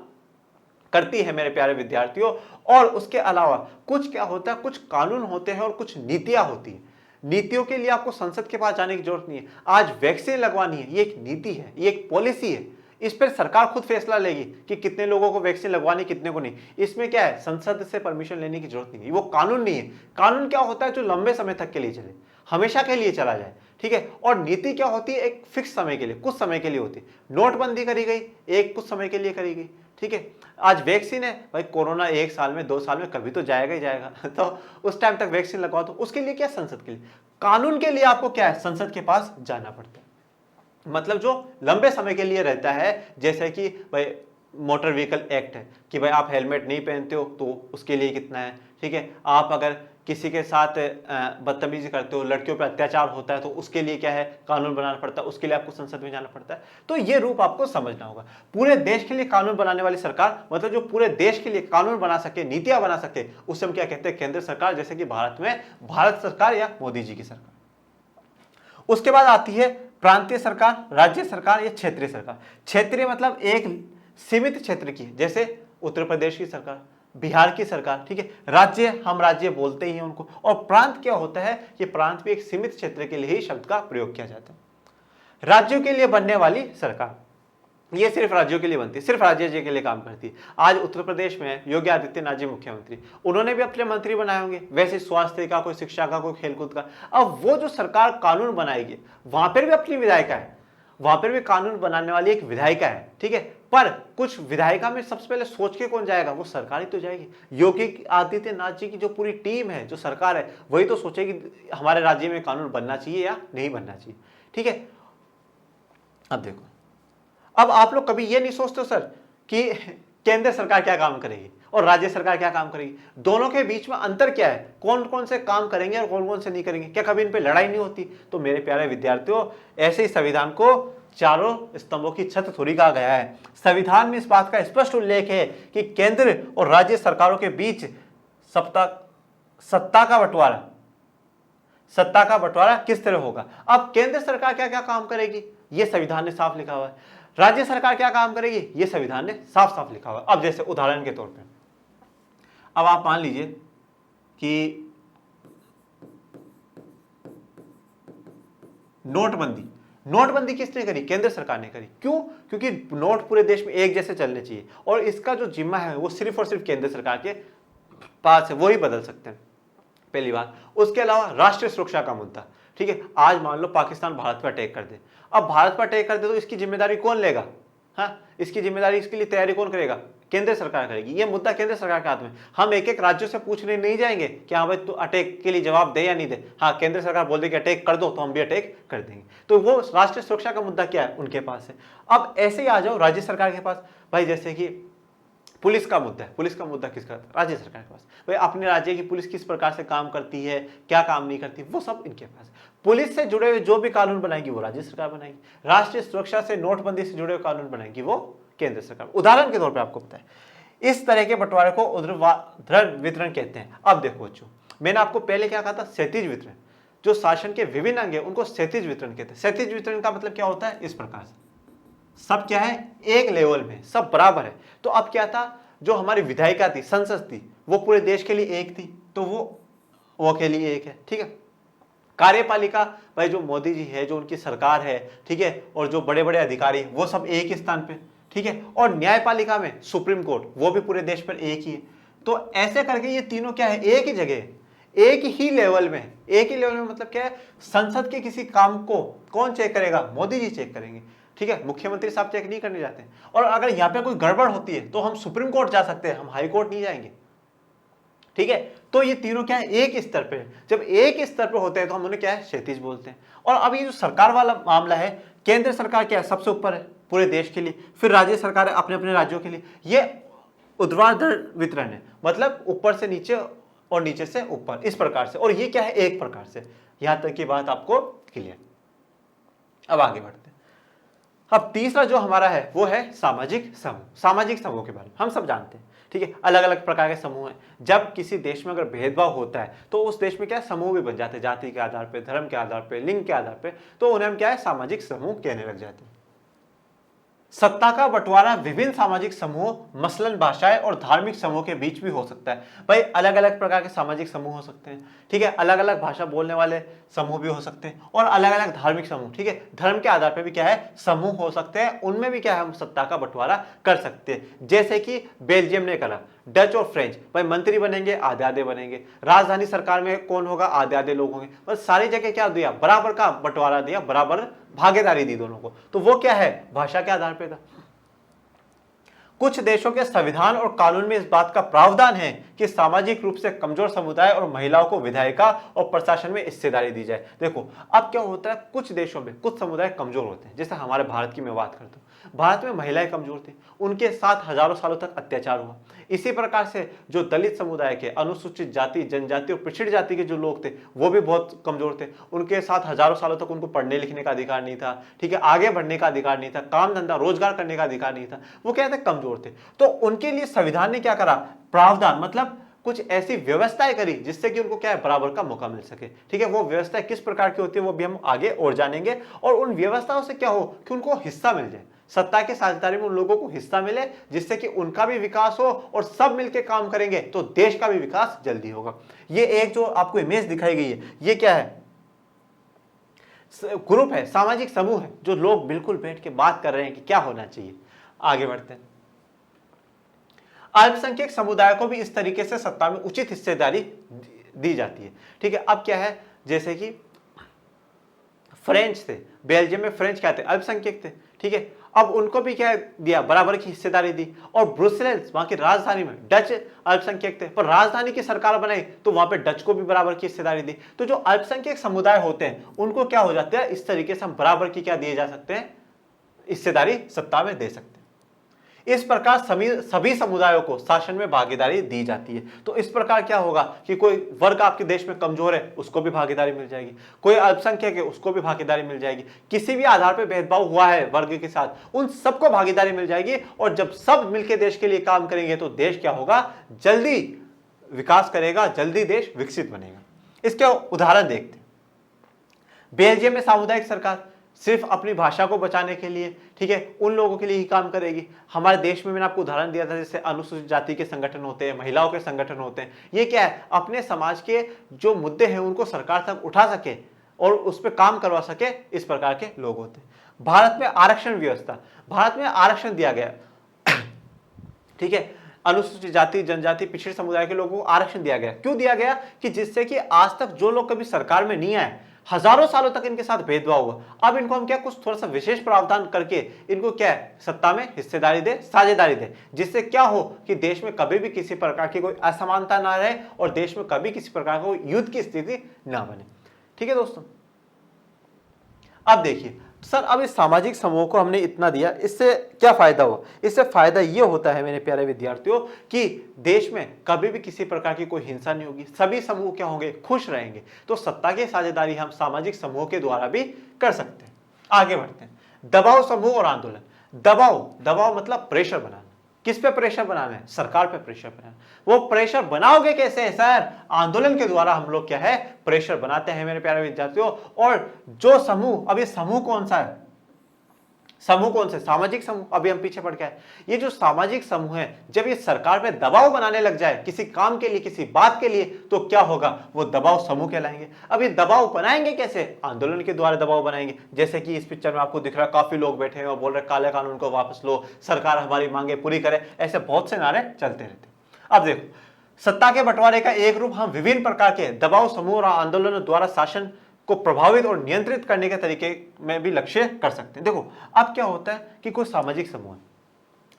[SPEAKER 1] करती है मेरे प्यारे विद्यार्थियों। और उसके अलावा कुछ क्या होता है, कुछ कानून होते हैं और कुछ नीतियां होती है। नीतियों के लिए आपको संसद के पास जाने की जरूरत नहीं है। आज वैक्सीन लगवानी है, ये एक नीति है, ये एक पॉलिसी है, इस पर सरकार खुद फैसला लेगी कि कितने लोगों को वैक्सीन लगवानी, कितने को नहीं। इसमें क्या है, संसद से परमिशन लेने की जरूरत नहीं है, वो कानून नहीं है। कानून क्या होता है, जो लंबे समय तक के लिए चले, हमेशा के लिए चला जाए, ठीक है। और नीति क्या होती है, एक फिक्स समय के लिए, कुछ समय के लिए होती है। नोटबंदी करी गई, एक कुछ समय के लिए करी गई, ठीक है। आज वैक्सीन है, भाई कोरोना 1 साल में 2 साल में कभी तो जाएगा ही जाएगा तो उस टाइम तक वैक्सीन लगवाओ। तो उसके लिए क्या, संसद के लिए, कानून के लिए आपको क्या है, संसद के पास जाना पड़ता है। मतलब जो लंबे समय के लिए रहता है, जैसे कि भाई मोटर व्हीकल एक्ट है कि भाई आप हेलमेट नहीं पहनते हो तो उसके लिए कितना है, ठीक है। आप अगर किसी के साथ बदतमीजी करते हो, लड़कियों पर अत्याचार होता है तो उसके लिए क्या है, कानून बनाना पड़ता है, उसके लिए आपको संसद में जाना पड़ता है। तो ये रूप आपको समझना होगा। पूरे देश के लिए कानून बनाने वाली सरकार, मतलब जो पूरे देश के लिए कानून बना सके, नीतियां बना सके, उसे हम क्या कहते हैं, केंद्र सरकार। जैसे कि भारत में भारत सरकार या मोदी जी की सरकार। उसके बाद आती है प्रांतीय सरकार, राज्य सरकार या क्षेत्रीय सरकार। क्षेत्रीय मतलब एक सीमित क्षेत्र की, जैसे उत्तर प्रदेश की सरकार, बिहार की सरकार, ठीक है। राज्य, हम राज्य बोलते ही हैं उनको। और प्रांत क्या होता है, ये प्रांत भी एक सीमित क्षेत्र के लिए ही शब्द का प्रयोग किया जाता है। राज्यों के लिए बनने वाली सरकार, ये सिर्फ राज्यों के लिए बनती है, सिर्फ राज्य के लिए काम करती है। आज उत्तर प्रदेश में योगी आदित्यनाथ जी मुख्यमंत्री, उन्होंने भी अपने मंत्री बनाए होंगे, वैसे स्वास्थ्य का, कोई शिक्षा का, कोई खेलकूद का। अब वो जो सरकार कानून बनाएगी, वहां पर भी अपनी विधायिका है, वहां पर भी कानून बनाने वाली एक विधायिका है, ठीक है। पर कुछ विधायिका में सबसे पहले सोच के कौन जाएगा, वो सरकार ही तो जाएगी। योगी आदित्यनाथ जी की जो पूरी टीम है, जो सरकार है, वही तो सोचेगी हमारे राज्य में कानून बनना चाहिए या नहीं बनना चाहिए, ठीक है। अब देखो, अब आप लोग कभी ये नहीं सोचते सर कि केंद्र सरकार क्या काम करेगी और राज्य सरकार क्या काम करेगी, दोनों के बीच में अंतर क्या है, कौन कौन से काम करेंगे और कौन कौन से नहीं करेंगे, क्या कभी इन पे लड़ाई नहीं होती। तो मेरे प्यारे विद्यार्थियों, ऐसे ही संविधान को चारों स्तंभों की छत थोड़ी कहा गया है। संविधान में इस बात का स्पष्ट उल्लेख है कि केंद्र और राज्य सरकारों के बीच सत्ता का बंटवारा किस तरह होगा। अब केंद्र सरकार क्या क्या काम करेगी, ये संविधान ने साफ लिखा हुआ है। राज्य सरकार क्या काम करेगी, ये संविधान ने साफ साफ लिखा हुआ है। अब जैसे उदाहरण के तौर पे अब आप मान लीजिए कि नोटबंदी, नोटबंदी किसने करी? केंद्र सरकार ने करी। क्यों? क्योंकि नोट पूरे देश में एक जैसे चलने चाहिए और इसका जो जिम्मा है वो सिर्फ और सिर्फ केंद्र सरकार के पास है, वो ही बदल सकते हैं, पहली बात। उसके अलावा राष्ट्रीय सुरक्षा का मुद्दा, ठीक है, आज मान लो पाकिस्तान भारत पर अटैक कर दे, अब भारत पर अटैक कर दे तो इसकी जिम्मेदारी कौन लेगा? हाँ, इसकी जिम्मेदारी, इसके लिए तैयारी कौन करेगा? केंद्र सरकार करेगी। ये मुद्दा केंद्र सरकार के हाथ में। हम एक एक राज्यों से पूछने नहीं जाएंगे कि हाँ भाई तू अटैक के लिए जवाब दे या नहीं दे। हाँ, केंद्र सरकार बोल दे कि अटैक कर दो तो हम भी अटैक कर देंगे। तो वो राष्ट्रीय सुरक्षा का मुद्दा क्या है? उनके पास है। अब ऐसे ही आ जाओ राज्य सरकार के पास, भाई जैसे कि पुलिस का मुद्दा है। पुलिस का मुद्दा किसका? राज्य सरकार के पास। भाई अपने राज्य की पुलिस किस प्रकार से काम करती है, क्या काम नहीं करती, वो सब इनके पास। पुलिस से जुड़े हुए जो भी कानून बनाएगी वो राज्य सरकार बनाएगी। राष्ट्रीय सुरक्षा से, नोटबंदी से जुड़े हुए कानून बनाएगी वो केंद्र सरकार। उदाहरण के तौर पे आपको पता है, इस तरह के बंटवारे को ऊर्ध्वाधर वितरण कहते हैं। अब देखो बच्चों, मैंने आपको पहले क्या कहा था? क्षैतिज वितरण। जो शासन के विभिन्न अंग है उनको क्षैतिज वितरण कहते हैं। क्षैतिज वितरण का मतलब क्या होता है? इस प्रकार से सब क्या है? एक लेवल में सब बराबर है। तो अब क्या था? जो हमारी विधायिका थी, संसद थी, वो पूरे देश के लिए एक थी, तो वो के लिए एक है, ठीक है। कार्यपालिका, भाई जो मोदी जी है, जो उनकी सरकार है, ठीक है, और जो बड़े बड़े अधिकारी वो सब एक ही स्थान पे, ठीक है। और न्यायपालिका में सुप्रीम कोर्ट, वो भी पूरे देश पर एक ही है। तो ऐसे करके ये तीनों क्या है? एक ही जगह, एक ही लेवल में। एक ही लेवल में मतलब क्या है? संसद के किसी काम को कौन चेक करेगा? मोदी जी चेक करेंगे, ठीक है। मुख्यमंत्री साहब चेक नहीं करने जाते। और अगर यहाँ पे कोई गड़बड़ होती है तो हम सुप्रीम कोर्ट जा सकते हैं, हम हाई कोर्ट नहीं जाएंगे, ठीक है। तो ये तीनों क्या है? एक स्तर पे। जब एक स्तर पे होते हैं तो हम उन्हें क्या है? क्षैतिज बोलते हैं। और अब ये जो सरकार वाला मामला है, केंद्र सरकार क्या है? सबसे ऊपर है पूरे देश के लिए, फिर राज्य सरकार है अपने अपने राज्यों के लिए। ये ऊर्ध्वाधर वितरण है, मतलब ऊपर से नीचे और नीचे से ऊपर, इस प्रकार से। और ये क्या है? एक प्रकार से। यहां तक की बात आपको क्लियर। अब आगे बढ़ते हैं। अब तीसरा जो हमारा है वो है सामाजिक समूह। सामाजिक समूह के बारे में हम सब जानते हैं, ठीक है। अलग अलग प्रकार के समूह हैं। जब किसी देश में अगर भेदभाव होता है तो उस देश में क्या है? समूह भी बन जाते हैं, जाति के आधार पे, धर्म के आधार पे, लिंग के आधार पे। तो उन्हें हम क्या है? सामाजिक समूह कहने लग जाते हैं। सत्ता का बंटवारा विभिन्न सामाजिक समूहों, मसलन भाषाएं और धार्मिक समूह के बीच भी हो सकता है। भाई अलग अलग प्रकार के सामाजिक समूह हो सकते हैं, ठीक है। अलग अलग भाषा बोलने वाले समूह भी हो सकते हैं और अलग अलग धार्मिक समूह, ठीक है। धर्म के आधार पर भी क्या है? समूह हो सकते हैं। उनमें भी क्या है? हम सत्ता का बंटवारा कर सकते हैं, जैसे कि बेल्जियम ने करा। डच और फ्रेंच, भाई मंत्री बनेंगे, आधे आधे बनेंगे। राजधानी सरकार में कौन होगा? आधे आधे लोग होंगे। बस सारी जगह क्या दिया? बराबर का बंटवारा दिया, बराबर भागीदारी दी दोनों को। तो वो क्या है? भाषा के आधार पर था। कुछ देशों के संविधान और कानून में इस बात का प्रावधान है कि सामाजिक रूप से कमजोर समुदाय और महिलाओं को विधायिका और प्रशासन में हिस्सेदारी दी जाए। देखो अब क्या होता है, कुछ देशों में कुछ समुदाय कमजोर होते हैं। जैसे हमारे भारत की मैं बात करता हूँ, भारत में महिलाएं कमजोर थी, उनके साथ हजारों सालों तक अत्याचार हुआ। इसी प्रकार से जो दलित समुदाय के, अनुसूचित जाति, जनजाति और पिछड़ी जाति के जो लोग थे वो भी बहुत कमजोर थे। उनके साथ हजारों सालों तक उनको पढ़ने लिखने का अधिकार नहीं था, ठीक है, आगे बढ़ने का अधिकार नहीं था, काम धंधा रोजगार करने का अधिकार नहीं था। वो क्या थे? कमजोर थे। तो उनके लिए संविधान ने क्या करा? प्रावधान, मतलब कुछ ऐसी व्यवस्थाएं करी जिससे कि उनको क्या है? बराबर का मौका मिल सके, ठीक है। वो व्यवस्थाएं किस प्रकार की होती है वो भी हम आगे और जानेंगे। और उन व्यवस्थाओं से क्या हो कि उनको हिस्सा मिल जाए, सत्ता की साझेदारी में उन लोगों को हिस्सा मिले, जिससे कि उनका भी विकास हो और सब मिलकर काम करेंगे तो देश का भी विकास जल्दी होगा। ये एक जो आपको इमेज दिखाई गई है, ये क्या है? ग्रुप है, सामाजिक समूह है, जो लोग बिल्कुल बैठ के बात कर रहे हैं कि क्या होना चाहिए। आगे बढ़ते हैं। अल्पसंख्यक समुदाय को भी इस तरीके से सत्ता में उचित हिस्सेदारी दी जाती है, ठीक है। अब क्या है? जैसे कि फ्रेंच थे, बेल्जियम में फ्रेंच क्या थे? अल्पसंख्यक थे, ठीक है। अब उनको भी क्या दिया? बराबर की हिस्सेदारी दी। और ब्रुसेल्स, वहां की राजधानी में डच अल्पसंख्यक थे, पर राजधानी की सरकार बनाई तो वहां पे डच को भी बराबर की हिस्सेदारी दी। तो जो अल्पसंख्यक समुदाय होते हैं उनको क्या हो जाता है? इस तरीके से हम बराबर की क्या दिए जा सकते हैं? हिस्सेदारी सत्ता में दे सकते हैं। इस प्रकार सभी समुदायों को शासन में भागीदारी दी जाती है। तो इस प्रकार क्या होगा कि कोई वर्ग आपके देश में कमजोर है उसको भी भागीदारी मिल जाएगी, कोई अल्पसंख्यक है उसको भी भागीदारी मिल जाएगी, किसी भी आधार पर भेदभाव हुआ है वर्ग के साथ उन सबको भागीदारी मिल जाएगी। और जब सब मिलकर देश के लिए काम करेंगे तो देश क्या होगा? जल्दी विकास करेगा, जल्दी देश विकसित बनेगा। इसके उदाहरण देखते हैं। बेल्जियम में सामुदायिक सरकार, सिर्फ अपनी भाषा को बचाने के लिए, ठीक है, उन लोगों के लिए ही काम करेगी। हमारे देश में मैंने आपको उदाहरण दिया था, जैसे अनुसूचित जाति के संगठन होते हैं, महिलाओं के संगठन होते हैं। ये क्या है, अपने समाज के जो मुद्दे हैं उनको सरकार तक उठा सके और उस पर काम करवा सके, इस प्रकार के लोग होते हैं। भारत में आरक्षण व्यवस्था, भारत में आरक्षण दिया गया, ठीक है, अनुसूचित जाति, जनजाति, पिछड़े समुदाय के लोगों को आरक्षण दिया गया। क्यों दिया गया? कि जिससे कि आज तक जो लोग कभी सरकार में नहीं आए, हजारों सालों तक इनके साथ भेदभाव हुआ, अब इनको हम क्या कुछ थोड़ा सा विशेष प्रावधान करके इनको क्या है, सत्ता में हिस्सेदारी दे, साझेदारी दे, जिससे क्या हो कि देश में कभी भी किसी प्रकार की कोई असमानता ना रहे और देश में कभी किसी प्रकार का युद्ध की स्थिति ना बने। ठीक है दोस्तों, अब देखिए सर, अब इस सामाजिक समूह को हमने इतना दिया, इससे क्या फायदा हुआ? इससे फायदा ये होता है मेरे प्यारे विद्यार्थियों कि देश में कभी भी किसी प्रकार की कोई हिंसा नहीं होगी, सभी समूह क्या होंगे, खुश रहेंगे। तो सत्ता की साझेदारी हम सामाजिक समूह के द्वारा भी कर सकते हैं। आगे बढ़ते हैं, दबाव समूह और आंदोलन। दबाव मतलब प्रेशर बनाना। किस पे प्रेशर बनाना है? सरकार पे प्रेशर बनाना। वो प्रेशर बनाओगे कैसे सर? आंदोलन के द्वारा हम लोग क्या है, प्रेशर बनाते हैं मेरे प्यारे विद्यार्थियों। और जो समूह, अब ये समूह कौन सा है, समूह कौन से? सामाजिक समूह। अभी हम पीछे पड़ गए, ये जो सामाजिक समूह है, जब ये सरकार पे दबाव बनाने लग जाए किसी काम के लिए, किसी बात के लिए, तो क्या होगा, वो दबाव समूह कहलाएंगे। अब ये दबाव बनाएंगे कैसे? आंदोलन के द्वारा दबाव बनाएंगे। जैसे कि इस पिक्चर में आपको दिख रहा है, काफी लोग बैठे हैं और बोल रहे काले कानून को वापस लो, सरकार हमारी मांगे पूरी करे, ऐसे बहुत से नारे चलते रहते। अब देखो, सत्ता के बंटवारे का एक रूप हम विभिन्न प्रकार के दबाव समूह और आंदोलनों द्वारा शासन को प्रभावित और नियंत्रित करने के तरीके में भी लक्ष्य कर सकते हैं। देखो, अब क्या होता है कि कोई सामाजिक समूह है,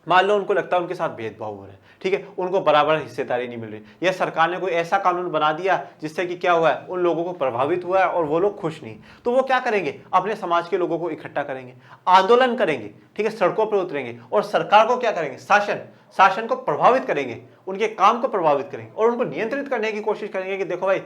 [SPEAKER 1] मान लो उनको लगता है उनके साथ भेदभाव हो रहा है, ठीक है, उनको बराबर हिस्सेदारी नहीं मिल रही, या सरकार ने कोई ऐसा कानून बना दिया जिससे कि क्या हुआ है, उन लोगों को प्रभावित हुआ है और वो लोग खुश नहीं, तो वो क्या करेंगे, अपने समाज के लोगों को इकट्ठा करेंगे, आंदोलन करेंगे, ठीक है, सड़कों पर उतरेंगे और सरकार को क्या करेंगे, शासन को प्रभावित करेंगे, उनके काम को प्रभावित करेंगे और उनको नियंत्रित करने की कोशिश करेंगे कि देखो भाई,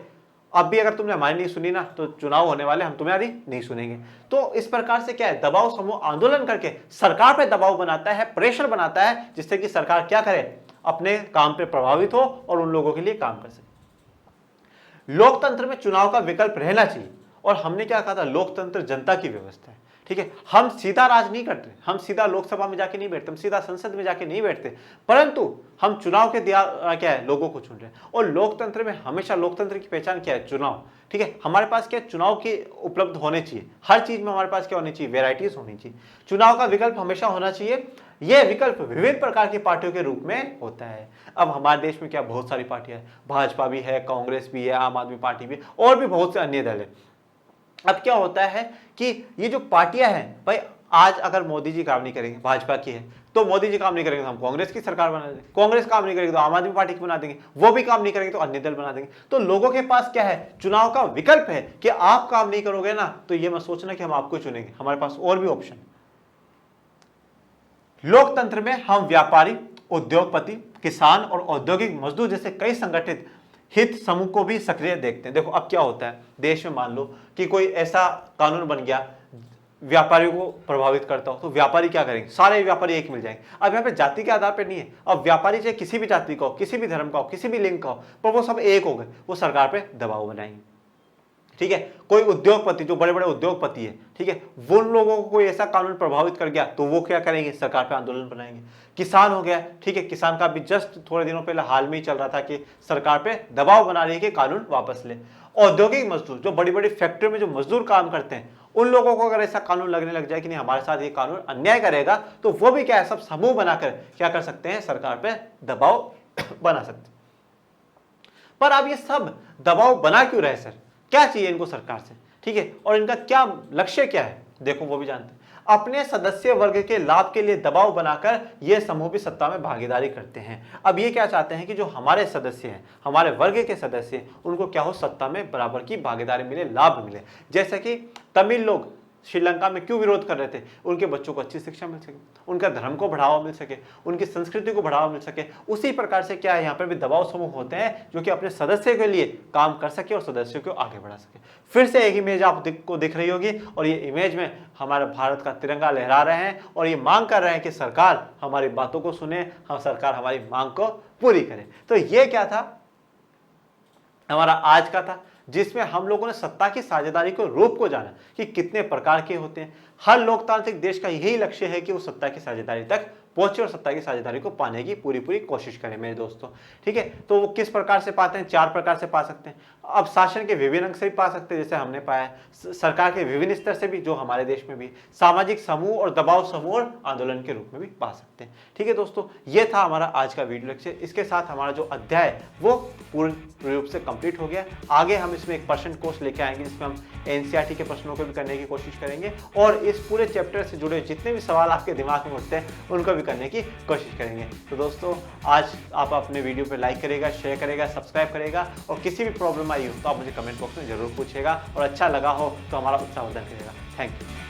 [SPEAKER 1] अब भी अगर तुमने हमारी नहीं सुनी ना, तो चुनाव होने वाले, हम तुम्हारी नहीं सुनेंगे। तो इस प्रकार से क्या है, दबाव समूह आंदोलन करके सरकार पे दबाव बनाता है, प्रेशर बनाता है, जिससे कि सरकार क्या करे, अपने काम पे प्रभावित हो और उन लोगों के लिए काम कर सके। लोकतंत्र में चुनाव का विकल्प रहना चाहिए, और हमने क्या कहा था, लोकतंत्र जनता की व्यवस्था है, ठीक है, हम सीधा राज नहीं करते, हम सीधा लोकसभा में जाके नहीं बैठते, हम सीधा संसद में जाके नहीं बैठते, परंतु हम चुनाव के दिया क्या है, लोगों को चुन रहे हैं। और लोकतंत्र में हमेशा, लोकतंत्र की पहचान क्या है, चुनाव, ठीक है, हमारे पास क्या, चुनाव की उपलब्ध होने चाहिए, हर चीज में हमारे पास क्या होनी चाहिए, वेराइटीज होनी चाहिए, चुनाव का विकल्प हमेशा होना चाहिए। यह विकल्प विभिन्न प्रकार की पार्टियों के रूप में होता है। अब हमारे देश में क्या, बहुत सारी पार्टियां हैं, भाजपा भी है, कांग्रेस भी है, आम आदमी पार्टी भी, और भी बहुत से अन्य दल है। अब क्या होता है कि ये जो पार्टियां हैं, भाई आज अगर मोदी जी काम नहीं करेंगे, भाजपा की है, तो मोदी जी काम नहीं करेंगे तो हम कांग्रेस की सरकार बना देंगे, कांग्रेस काम नहीं करेगी तो आम आदमी पार्टी की बना देंगे, वो भी काम नहीं करेंगे तो अन्य दल बना देंगे। तो लोगों के पास क्या है, चुनाव का विकल्प है कि आप काम नहीं करोगे ना, तो ये मत सोचना कि हम आपको चुनेंगे, हमारे पास और भी ऑप्शन। लोकतंत्र में हम व्यापारी, उद्योगपति, किसान और औद्योगिक मजदूर जैसे कई संगठित हित समूह को भी सक्रिय देखते हैं। देखो, अब क्या होता है, देश में मान लो कि कोई ऐसा कानून बन गया व्यापारियों को प्रभावित करता हो, तो व्यापारी क्या करेंगे, सारे व्यापारी एक मिल जाएंगे। अब यहाँ पे जाति के आधार पर नहीं है, अब व्यापारी चाहे किसी भी जाति का हो, किसी भी धर्म का हो, किसी भी लिंग का हो, पर वो सब एक हो गए, वो सरकार पे दबाव बनाएंगे, ठीक है। कोई उद्योगपति, जो बड़े बड़े उद्योगपति है, ठीक है, वो उन लोगों को कोई ऐसा कानून प्रभावित कर गया तो वो क्या करेंगे, सरकार पे आंदोलन बनाएंगे। किसान हो गया, ठीक है, किसान का भी जस्ट थोड़े दिनों पहले हाल में ही चल रहा था कि सरकार पे दबाव बना रही है कि कानून वापस ले। औद्योगिक मजदूर, जो बड़ी बड़ी फैक्ट्री में जो मजदूर काम करते हैं, उन लोगों को अगर ऐसा कानून लगने लग जाए कि नहीं हमारे साथ ये कानून अन्याय करेगा, तो वो भी क्या है, सब समूह बनाकर क्या कर सकते हैं, सरकार पे दबाव बना सकते हैं। पर अब ये सब दबाव बना क्यों रहे सर, क्या चाहिए इनको सरकार से, ठीक है, और इनका क्या लक्ष्य क्या है, देखो वो भी जानते हैं। अपने सदस्य वर्ग के लाभ के लिए दबाव बनाकर ये समूह भी सत्ता में भागीदारी करते हैं। अब ये क्या चाहते हैं कि जो हमारे सदस्य हैं, हमारे वर्ग के सदस्य हैं, उनको क्या हो, सत्ता में बराबर की भागीदारी मिले, लाभ मिले। जैसे कि तमिल लोग श्रीलंका में क्यों विरोध कर रहे थे, उनके बच्चों को अच्छी शिक्षा मिल सके, उनका धर्म को बढ़ावा मिल सके, उनकी संस्कृति को बढ़ावा मिल सके। उसी प्रकार से क्या है, यहाँ पर भी दबाव समूह होते हैं जो कि अपने सदस्य के लिए काम कर सके और सदस्यों को आगे बढ़ा सके। फिर से एक इमेज आपको दिख रही होगी, और ये इमेज में हमारे भारत का तिरंगा लहरा रहे हैं और ये मांग कर रहे हैं कि सरकार हमारी बातों को सुने, हम सरकार हमारी मांग को पूरी करे। तो ये क्या था, हमारा आज का था। जिसमें हम लोगों ने सत्ता की साझेदारी को रूप को जाना कि कितने प्रकार के होते हैं। हर लोकतांत्रिक देश का यही लक्ष्य है कि वो सत्ता की साझेदारी तक पहुंचे और सत्ता की साझेदारी को पाने की पूरी पूरी कोशिश करें मेरे दोस्तों। ठीक है, तो वो किस प्रकार से पाते हैं? 4 प्रकार से पा सकते हैं। अब शासन के विभिन्न अंग से भी पा सकते हैं, जैसे हमने पाया है सरकार के विभिन्न स्तर से भी, जो हमारे देश में भी सामाजिक समूह और दबाव समूह और आंदोलन के रूप में भी पा सकते हैं। ठीक है दोस्तों, ये था हमारा आज का वीडियो लेक्चर। इसके साथ हमारा जो अध्याय है वो पूर्ण रूप से कंप्लीट हो गया। आगे हम इसमें एक पर्सन कोर्स लेके आएंगे, जिसमें हम एनसीईआरटी के प्रश्नों को भी करने की कोशिश करेंगे और इस पूरे चैप्टर से जुड़े जितने भी सवाल आपके दिमाग में उठते हैं उनको भी करने की कोशिश करेंगे। तो दोस्तों, आज आप अपने वीडियो पे लाइक करेगा, शेयर करेगा, सब्सक्राइब करेगा और किसी भी प्रॉब्लम आई हो तो आप मुझे कमेंट बॉक्स में जरूर पूछेगा और अच्छा लगा हो तो हमारा उत्साहवर्धन करेगा। Thank you.